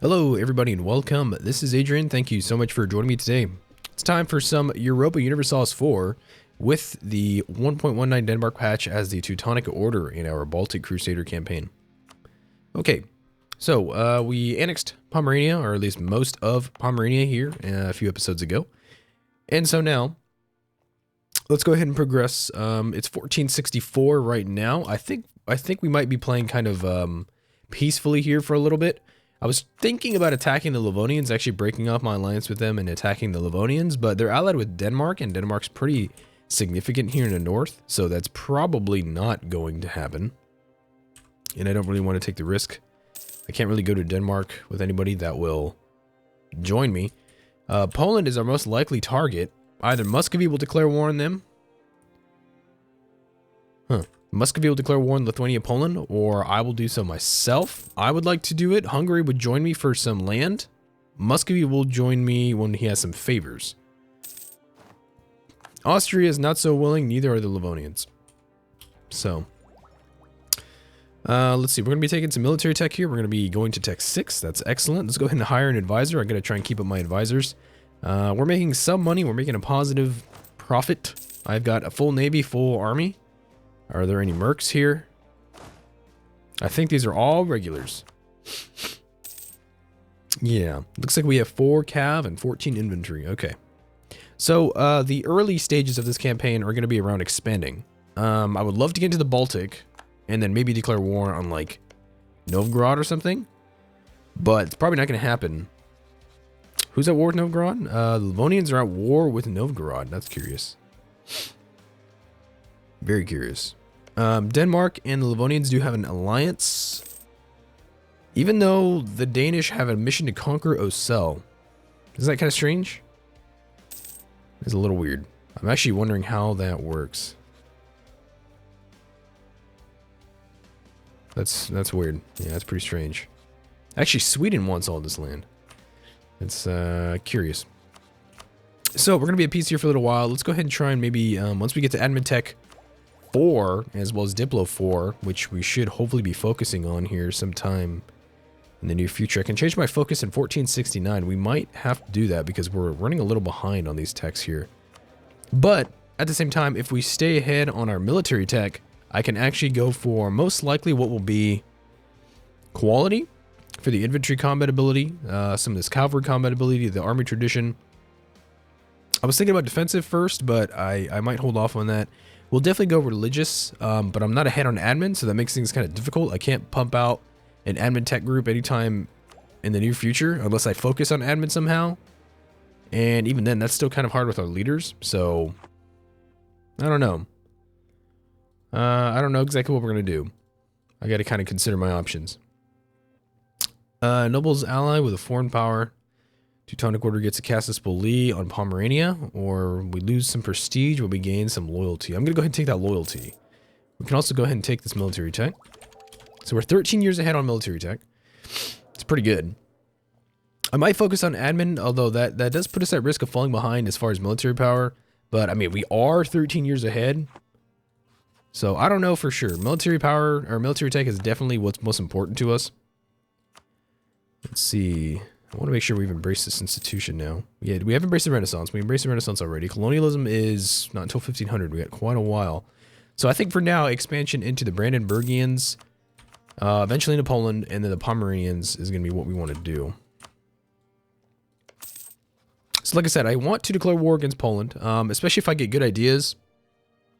Hello everybody and welcome. This is Adrian. Thank you so much for joining me today. It's time for some Europa Universalis IV with the 1.19 Denmark patch as the Teutonic Order in our Baltic Crusader campaign. Okay, so we annexed Pomerania, or at least most of Pomerania here a few episodes ago. And so now, let's go ahead and progress. It's 1464 right now. I think we might be playing kind of peacefully here for a little bit. I was thinking about attacking the Livonians, actually breaking off my alliance with them and attacking the Livonians, but they're allied with Denmark, and Denmark's pretty significant here in the north, so that's probably not going to happen. And I don't really want to take the risk. I can't really go to Denmark with anybody that will join me. Poland is our most likely target. Either Muscovy will declare war on them. Muscovy will declare war on Lithuania, Poland, or I will do so myself. I would like to do it. Hungary would join me for some land. Muscovy will join me when he has some favors. Austria is not so willing, neither are the Livonians. So, let's see. We're going to be taking some military tech here. We're going to be going to tech 6. That's excellent. Let's go ahead and hire an advisor. I'm going to try and keep up my advisors. We're making some money. We're making a positive profit. I've got a full navy, full army. Are there any mercs here? I think these are all regulars. Yeah, looks like we have 4 cav and 14 infantry. Okay. So, the early stages of this campaign are going to be around expanding. I would love to get into the Baltic and then maybe declare war on, like, Novgorod or something. But it's probably not going to happen. Who's at war with Novgorod? The Livonians are at war with Novgorod. That's curious. Very curious. Denmark and the Livonians do have an alliance. Even though the Danish have a mission to conquer Ocel. Isn't that kind of strange? It's a little weird. I'm actually wondering how that works. That's weird. Yeah, that's pretty strange. Actually, Sweden wants all this land. It's curious. So, we're going to be at peace here for a little while. Let's go ahead and try and maybe, once we get to Admin Tech 4, as well as Diplo 4, which we should hopefully be focusing on here sometime in the near future. I can change my focus in 1469. We might have to do that because we're running a little behind on these techs here. But, at the same time, if we stay ahead on our military tech, I can actually go for most likely what will be quality for the infantry combat ability, some of this cavalry combat ability, the army tradition. I was thinking about defensive first, but I might hold off on that. We'll definitely go religious, but I'm not ahead on admin, so that makes things kind of difficult. I can't pump out an admin tech group anytime in the near future unless I focus on admin somehow. And even then, that's still kind of hard with our leaders, so I don't know. I don't know exactly what we're going to do. I got to kind of consider my options. Nobles ally with a foreign power. Teutonic Order gets a Casus Belli on Pomerania, or we lose some prestige, but we gain some loyalty. I'm going to go ahead and take that loyalty. We can also go ahead and take this military tech. So we're 13 years ahead on military tech. It's pretty good. I might focus on admin, although that does put us at risk of falling behind as far as military power. But, I mean, we are 13 years ahead. So, I don't know for sure. Military power, or military tech is definitely what's most important to us. Let's see. I want to make sure we've embraced this institution now. Yeah, we have embraced the Renaissance. We embraced the Renaissance already. Colonialism is not until 1500. We got quite a while. So I think for now, expansion into the Brandenburgians, eventually into Poland, and then the Pomeranians is going to be what we want to do. So like I said, I want to declare war against Poland, especially if I get good ideas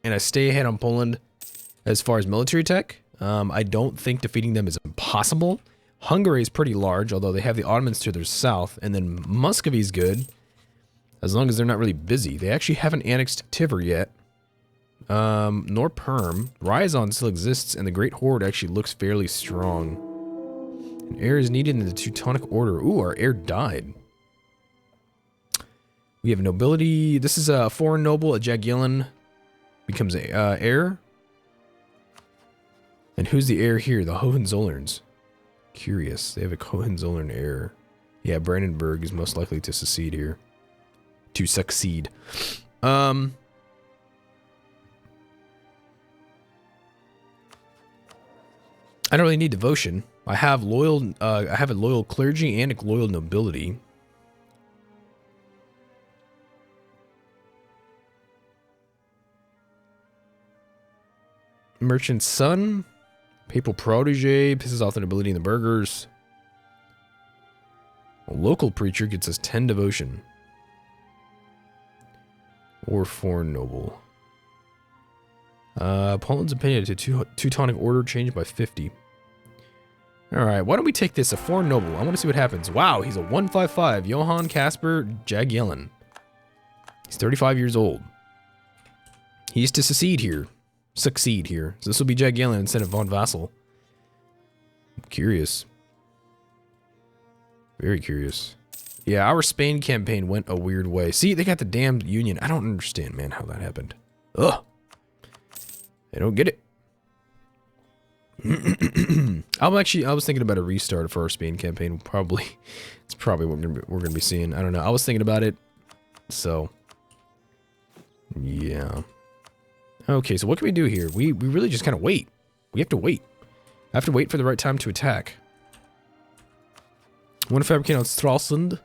and I stay ahead on Poland as far as military tech. I don't think defeating them is impossible. Hungary is pretty large, although they have the Ottomans to their south, and then Muscovy's good, as long as they're not really busy. They actually haven't annexed Tiver yet, nor Perm. Ryazan still exists, and the Great Horde actually looks fairly strong. An heir is needed in the Teutonic Order. Ooh, our heir died. We have nobility. This is a foreign noble, a Jagiellon becomes a heir. And who's the heir here? The Hohenzollerns. Curious. They have a Hohenzollern heir. Yeah, Brandenburg is most likely to succeed here. To succeed. I don't really need devotion. I have loyal, I have a loyal clergy and a loyal nobility. Merchant's son, papal protege, pisses off the nobility and the burghers. A local preacher gets us 10 devotion. Or foreign noble. Poland's opinion to Teutonic Order changed by 50. Alright, why don't we take this, a foreign noble. I want to see what happens. Wow, he's a 155. Johann Caspar Jagiellon. He's 35 years old. He's to succeed here. So this will be Jagiellon instead of von Vassal. I'm curious. Very curious. Yeah, our Spain campaign went a weird way. See, they got the damned union. I don't understand, man, how that happened. Ugh. I don't get it. I was thinking about a restart for our Spain campaign. It's probably what we're gonna be seeing. I don't know. I was thinking about it. So, yeah. Okay, so what can we do here? We really just kind of wait. We have to wait. I have to wait for the right time to attack. I want to fabricate on Stralsund.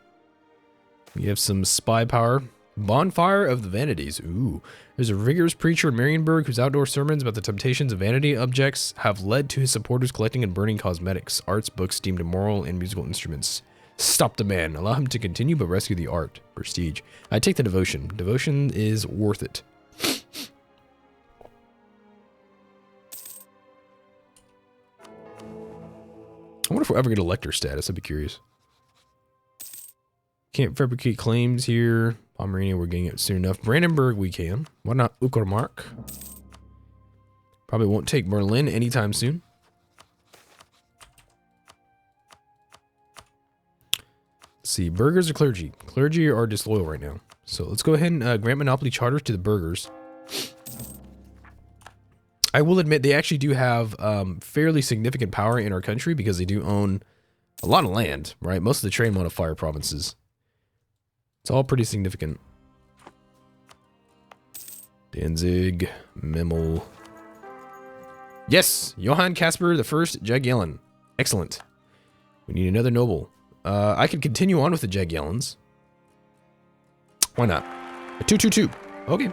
We have some spy power. Bonfire of the Vanities. Ooh. There's a rigorous preacher in Marienburg whose outdoor sermons about the temptations of vanity objects have led to his supporters collecting and burning cosmetics, arts, books deemed immoral, and musical instruments. Stop the man. Allow him to continue, but rescue the art. Prestige. I take the devotion. Devotion is worth it. I wonder if we'll ever get elector status. I'd be curious. Can't fabricate claims here. Pomerania, we're getting it soon enough. Brandenburg, we can. Why not Uckermark? Probably won't take Berlin anytime soon. Let's see, burghers or clergy? Clergy are disloyal right now. So let's go ahead and grant monopoly charters to the burghers. I will admit they actually do have fairly significant power in our country because they do own a lot of land, right? Most of the train modifier provinces. It's all pretty significant. Danzig, Memel. Yes! Johann Caspar I Jagiellon. Excellent. We need another noble. I can continue on with the Jagiellons. Why not? A 222. Okay.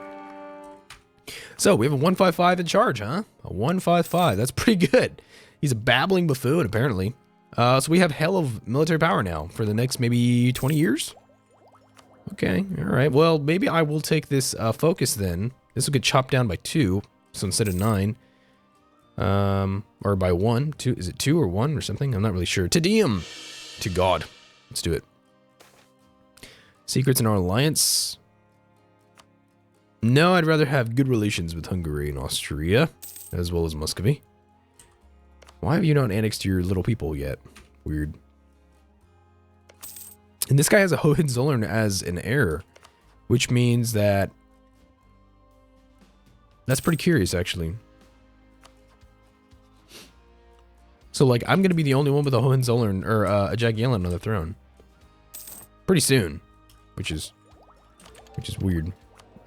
So, we have a 155 in charge, huh? A 155. That's pretty good. He's a babbling buffoon, apparently. So we have hell of military power now for the next maybe 20 years? Okay, alright. Well, maybe I will take this focus then. This will get chopped down by 2. So instead of 9. Or by 1. 2. Is it 2 or 1 or something? I'm not really sure. Te Deum! To God. Let's do it. Secrets in our alliance. No, I'd rather have good relations with Hungary and Austria, as well as Muscovy. Why have you not annexed your little people yet? Weird. And this guy has a Hohenzollern as an heir, which means that... That's pretty curious, actually. So, like, I'm going to be the only one with a Hohenzollern, or a Jagiellon on the throne. Pretty soon. Which is weird.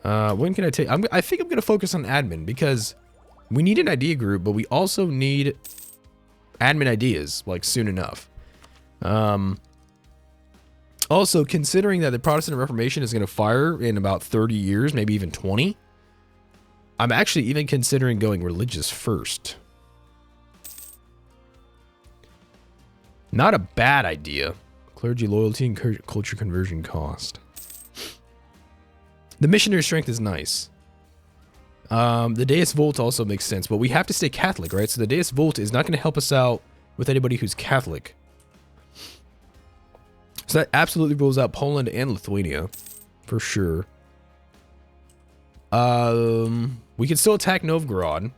When can I take... I think I'm going to focus on admin, because we need an idea group, but we also need admin ideas, like, soon enough. Also, considering that the Protestant Reformation is going to fire in about 30 years, maybe even 20, I'm actually even considering going religious first. Not a bad idea. Clergy loyalty and culture conversion cost. The missionary strength is nice. The Deus Vult also makes sense, but we have to stay Catholic, right? So the Deus Vult is not going to help us out with anybody who's Catholic. So that absolutely rules out Poland and Lithuania, for sure. We can still attack Novgorod.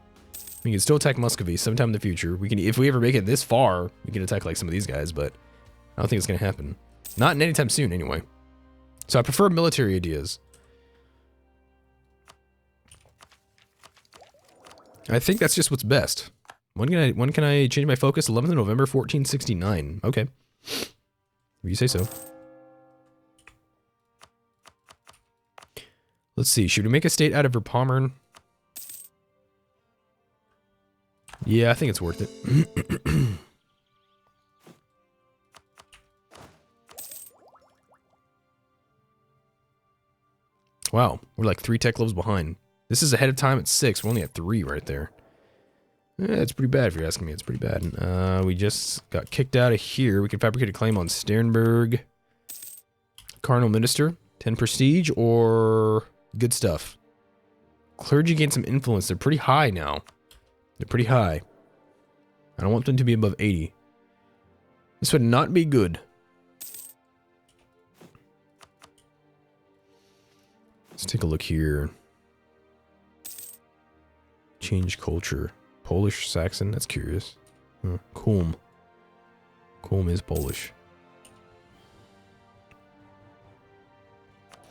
We can still attack Muscovy sometime in the future. We can, if we ever make it this far, we can attack like some of these guys, but I don't think it's gonna happen. Not anytime soon, anyway. So I prefer military ideas. I think that's just what's best. When can I change my focus? 11th of November, 1469. Okay. If you say so. Let's see. Should we make a state out of Verpommern? Yeah, I think it's worth it. Wow, we're like 3 tech levels behind. This is ahead of time at 6. We're only at 3 right there. Yeah, it's pretty bad if you're asking me. It's pretty bad. We just got kicked out of here. We can fabricate a claim on Sternberg. Cardinal Minister. 10 prestige or good stuff. Clergy gain some influence. They're pretty high now. They're pretty high. I don't want them to be above 80. This would not be good. Let's take a look here. Change culture. Polish, Saxon. That's curious. Huh. Kulm. Kulm is Polish.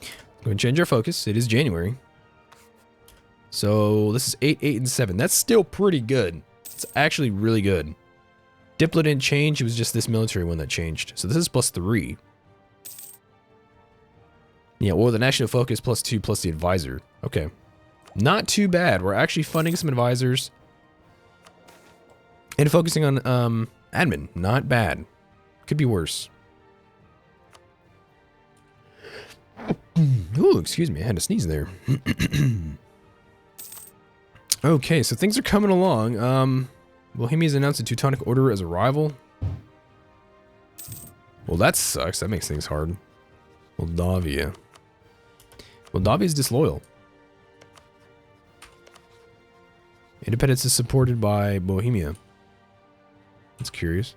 We're going to change our focus. It is January. So this is 8, 8, and 7. That's still pretty good. It's actually really good. Diplo didn't change. It was just this military one that changed. So this is +3. Yeah, or the national focus +2 plus the advisor. Okay. Not too bad. We're actually funding some advisors. And focusing on admin. Not bad. Could be worse. Ooh, excuse me. I had to sneeze there. Okay, so things are coming along. Bohemia's announced the Teutonic Order as a rival. Well, that sucks. That makes things hard. Moldavia. Moldavia is disloyal. Independence is supported by Bohemia. That's curious.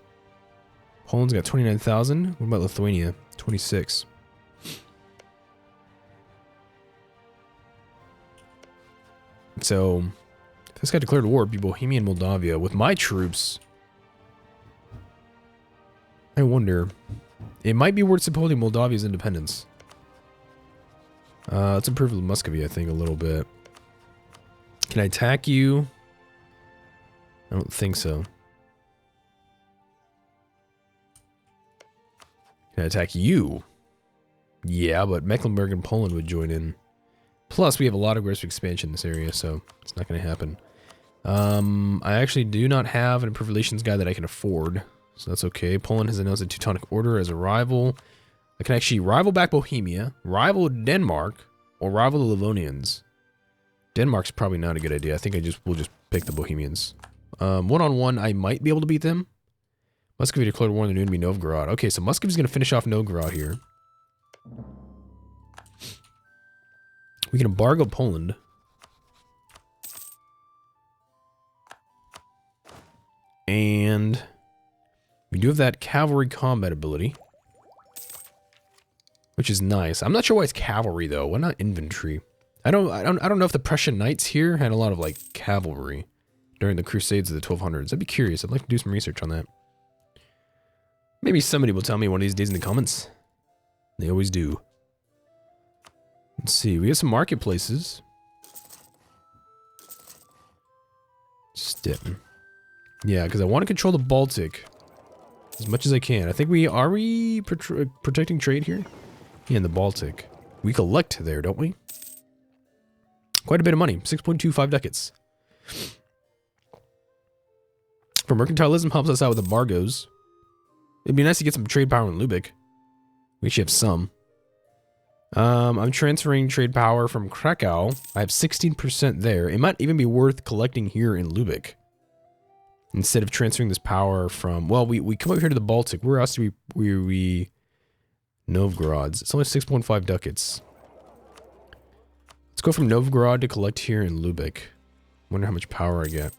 Poland's got 29,000. What about Lithuania? 26. So, if this guy declared war, it'd be Bohemia and Moldavia. With my troops, I wonder. It might be worth supporting Moldavia's independence. Let's improve Muscovy, I think, a little bit. Can I attack you? I don't think so. Can I attack you? Yeah, but Mecklenburg and Poland would join in. Plus, we have a lot of aggressive expansion in this area, so it's not going to happen. I actually do not have an improved relations guy that I can afford, so that's okay. Poland has announced the Teutonic Order as a rival. I can actually rival back Bohemia, rival Denmark, or rival the Livonians. Denmark's probably not a good idea. I think we'll just pick the Bohemians. One-on-one, I might be able to beat them. Muscovy declared war on the new enemy Novgorod. Okay, so Muscovy's going to finish off Novgorod here. We can embargo Poland. And we do have that cavalry combat ability, which is nice. I'm not sure why it's cavalry though. Why not infantry? I don't know if the Prussian knights here had a lot of like cavalry during the Crusades of the 1200s. I'd be curious. I'd like to do some research on that. Maybe somebody will tell me one of these days in the comments. They always do. Let's see. We have some marketplaces. Stettin. Yeah, because I want to control the Baltic as much as I can. I think are we protecting trade here? Yeah, in the Baltic. We collect there, don't we? Quite a bit of money. 6.25 ducats. For mercantilism helps us out with embargoes. It'd be nice to get some trade power in Lubeck. We actually have some. I'm transferring trade power from Krakow. I have 16% there. It might even be worth collecting here in Lubeck. Instead of transferring this power from... Well, we come over here to the Baltic. Where else do we Novgorods. It's only 6.5 ducats. Let's go from Novgorod to collect here in Lubeck. Wonder how much power I get.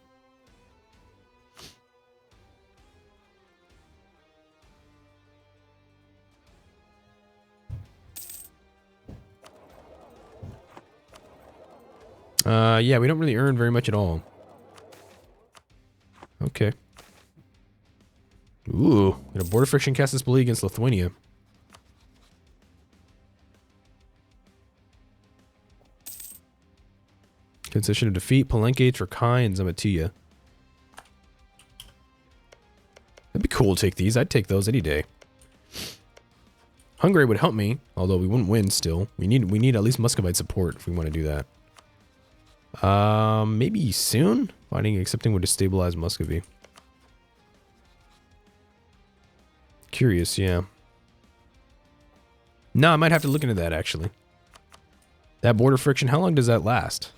Yeah, we don't really earn very much at all. Okay. Ooh, got a border friction Casus Belli against Lithuania. Concession of defeat, Palenque, Trakai, and Zamatia. That'd be cool to take these. I'd take those any day. Hungary would help me, although we wouldn't win still. We need at least Muscovite support if we want to do that. Maybe soon? Finding and accepting would destabilize Muscovy. Curious, yeah. No, I might have to look into that, actually. That border friction, how long does that last?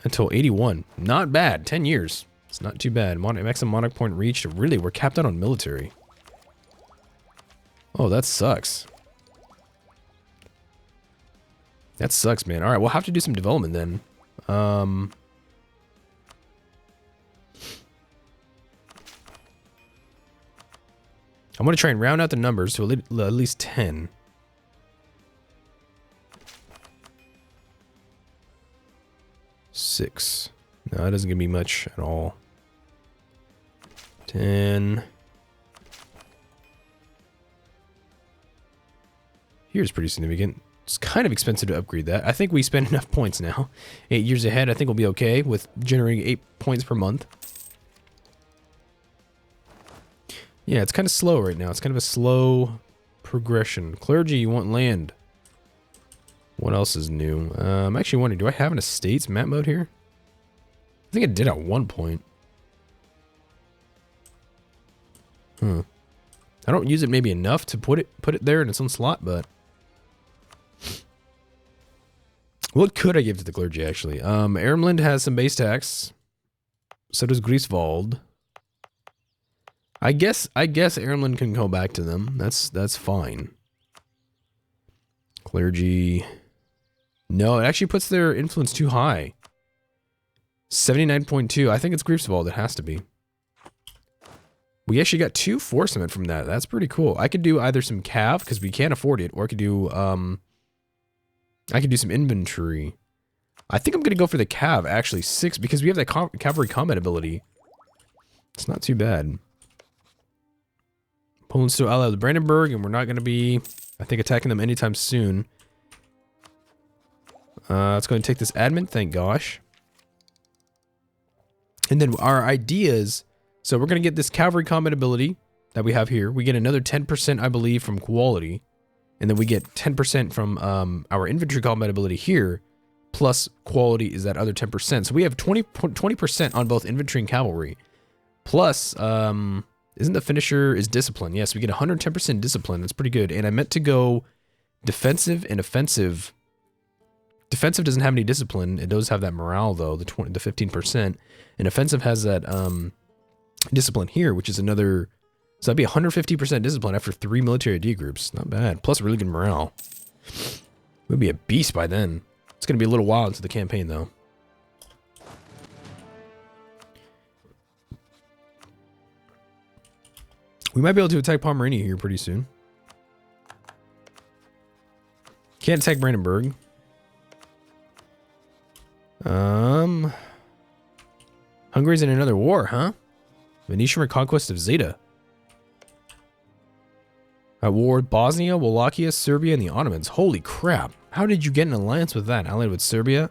Until 81. Not bad. 10 years. It's not too bad. Maximum monarch point reached. Really, we're capped out on military. Oh, that sucks. That sucks, man. Alright, we'll have to do some development then. I'm going to try and round out the numbers to at least 10. Six. No, that doesn't give me much at all. 10. Here's pretty significant. It's kind of expensive to upgrade that. I think we spend enough points now. 8 years ahead, I think we'll be okay with generating 8 points per month. Yeah, it's kind of slow right now. It's kind of a slow progression. Clergy, you want land. What else is new? I'm actually wondering, do I have an estates map mode here? I think I did at one point. I don't use it maybe enough to put it there in its own slot, but what could I give to the clergy actually? Ermland has some base tax. So does Griefswald. I guess Ermland can go back to them. That's fine. Clergy. No, it actually puts their influence too high. 79.2. I think it's Griefswald. It has to be. We actually got 2 forcement from that. That's pretty cool. I could do either some cav, because we can't afford it, or I could do some inventory. I think I'm going to go for the cav, actually. 6, because we have that cavalry combat ability. It's not too bad. Poland's still allied with Brandenburg, and we're not going to be, I think, attacking them anytime soon. Let's go and take this admin, thank gosh. And then our ideas, so we're going to get this cavalry combat ability that we have here. We get another 10%, I believe, from quality. And then we get 10% from our infantry combat ability here. Plus quality is that other 10%. So we have 20% on both infantry and cavalry. Plus, isn't the finisher is discipline? Yes, we get 110% discipline. That's pretty good. And I meant to go defensive and offensive. Defensive doesn't have any discipline. It does have that morale though, the 15%. And offensive has that discipline here, which is another. So that'd be 150% discipline after 3 military ID groups. Not bad. Plus really good morale. We'll be a beast by then. It's gonna be a little while into the campaign though. We might be able to attack Pomerania here pretty soon. Can't attack Brandenburg. Hungary's in another war, huh? Venetian reconquest of Zeta. At war with Bosnia, Wallachia, Serbia, and the Ottomans. Holy crap. How did you get an alliance with that? Allied with Serbia?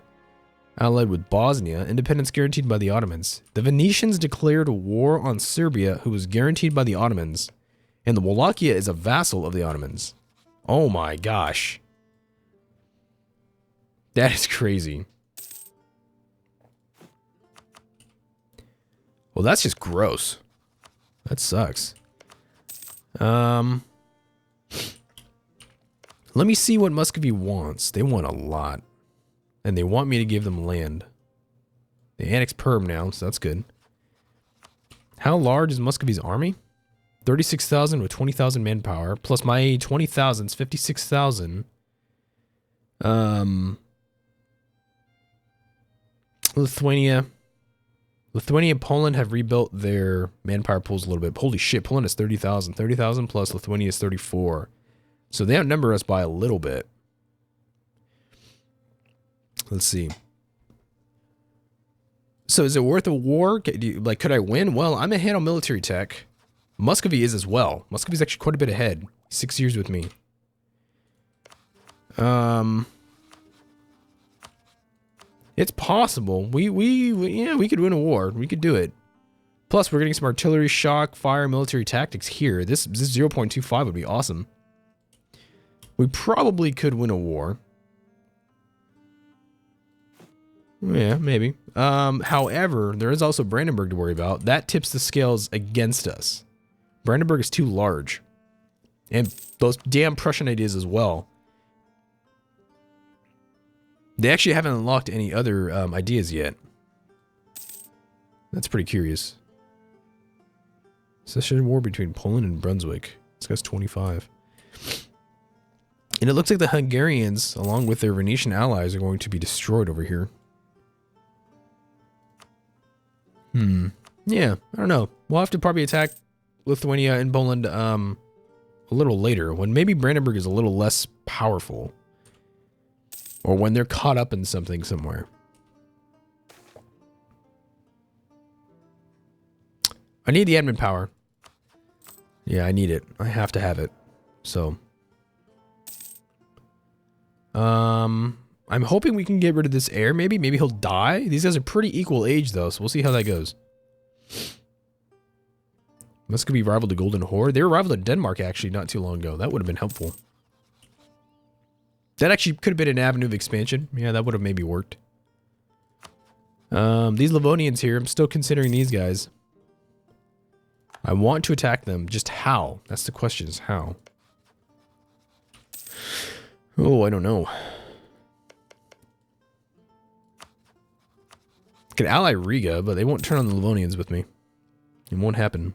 Allied with Bosnia. Independence guaranteed by the Ottomans. The Venetians declared war on Serbia, who was guaranteed by the Ottomans. And the Wallachia is a vassal of the Ottomans. Oh my gosh. That is crazy. Well, that's just gross. That sucks. Let me see what Muscovy wants. They want a lot. And they want me to give them land. They annex Perm now, so that's good. How large is Muscovy's army? 36,000 with 20,000 manpower. Plus my 20,000 is 56,000. Lithuania and Poland have rebuilt their manpower pools a little bit. Holy shit, Poland is 30,000. 30,000 plus Lithuania is 34. So they outnumber us by a little bit. Let's see. So is it worth a war? Could I win? Well, I'm ahead on military tech. Muscovy is as well. Muscovy's actually quite a bit ahead. 6 years with me. It's possible. Yeah, we could win a war. We could do it. Plus, we're getting some artillery, shock, fire, military tactics here. This 0.25 would be awesome. We probably could win a war. Yeah, maybe. However, there is also Brandenburg to worry about. That tips the scales against us. Brandenburg is too large. And those damn Prussian ideas as well. They actually haven't unlocked any other ideas yet. That's pretty curious. Secession war between Poland and Brunswick. This guy's 25. And it looks like the Hungarians, along with their Venetian allies, are going to be destroyed over here. Yeah, I don't know. We'll have to probably attack Lithuania and Poland a little later, when maybe Brandenburg is a little less powerful. Or when they're caught up in something somewhere. I need the admin power. Yeah, I need it. I have to have it. So. I'm hoping we can get rid of this heir, maybe. Maybe he'll die. These guys are pretty equal age, though, so we'll see how that goes. This could be rival to Golden Horde. They were rival to Denmark, actually, not too long ago. That would have been helpful. That actually could have been an avenue of expansion. Yeah, that would have maybe worked. These Livonians here, I'm still considering these guys. I want to attack them. Just how? That's the question, is how? Oh, I don't know. I could ally Riga, but they won't turn on the Livonians with me. It won't happen.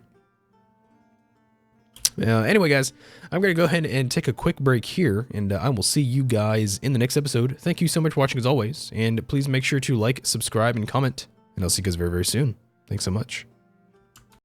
Anyway, guys, I'm going to go ahead and take a quick break here, and I will see you guys in the next episode. Thank you so much for watching, as always, and please make sure to like, subscribe, and comment, and I'll see you guys very, very soon. Thanks so much.